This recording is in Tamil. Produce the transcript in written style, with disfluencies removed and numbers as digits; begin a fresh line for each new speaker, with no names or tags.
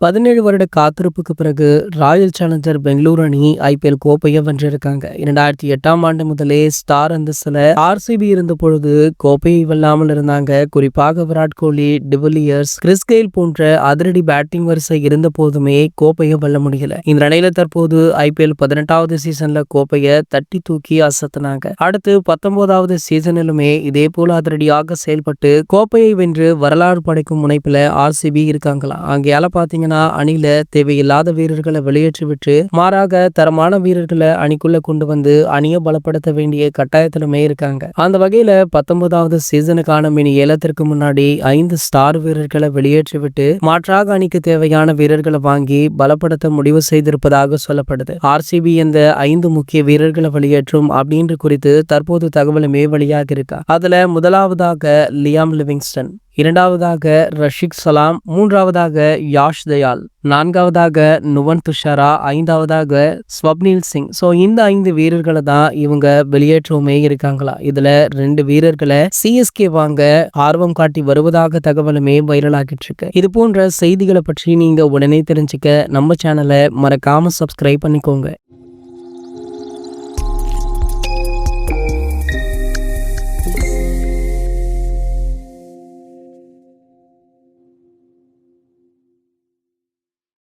17 வருட காத்திருப்புக்கு பிறகு ராயல் சேலஞ்சர் பெங்களூரு அணி ஐபிஎல் கோப்பையை வென்றிருக்காங்க. 2008ஆம் ஆண்டு முதலே ஸ்டார் அந்தஸ்துல ஆர்சிபி இருந்த பொழுது கோப்பையை வெல்லாமல் இருந்தாங்க. குறிப்பாக Virat Kohli, de Villiers, Chris Gayle போன்ற அதிரடி பேட்டிங் வரிசை இருந்த போதுமே கோப்பையை வெல்ல முடியல. இந்த நிலையில தற்போது ஐபிஎல் 18வது சீசன்ல கோப்பையை தட்டி தூக்கி அசத்தினாங்க. அடுத்து 19வது சீசனிலுமே இதே போல அதிரடியாக செயல்பட்டு கோப்பையை வென்று வரலாறு படைக்கும் முனைப்புல ஆர்சிபி இருக்காங்களா. அங்கேயால பாத்தீங்கன்னா அணில தேவையில்லாத வீரர்களை வெளியேற்றி விட்டு மாறாக தரமான வீரர்களை அணிக்குள்ள கொண்டு வந்து அணியை பலப்படுத்த வேண்டிய கட்டாயத்திலுமே இருக்காங்க. அந்த வகையில 19வது சீசனுக்கான மினி ஏலத்திற்கு முன்னாடி 5 ஸ்டார் வீரர்களை வெளியேற்றி விட்டு மாற்றாக அணிக்கு தேவையான வீரர்களை வாங்கி பலப்படுத்த முடிவு செய்திருப்பதாக சொல்லப்படுது. ஆர்சிபி இந்த 5 முக்கிய வீரர்களை வெளியேற்றும் அப்படின்ற குறித்து தற்போது தகவலுமே வெளியாக இருக்கா. அதுல முதலாவதாக லியாம் லிவிங்ஸ்டன், இரண்டாவதாக ரஷிக் சலாம், மூன்றாவதாக யாஷ் தயால், நான்காவதாக நுவன் துஷாரா, ஐந்தாவதாக ஸ்வப்னில் சிங். ஸோ இந்த 5 வீரர்களை தான் இவங்க வெளியேற்றவுமே இருக்காங்களா. இதுல 2 வீரர்களை சிஎஸ்கே வாங்க ஆர்வம் காட்டி வருவதாக தகவலுமே வைரல் ஆகிட்டு இருக்கு. இது போன்ற செய்திகளை பற்றி நீங்க உடனே தெரிஞ்சுக்க நம்ம சேனலை மறக்காம சப்ஸ்கிரைப் பண்ணிக்கோங்க.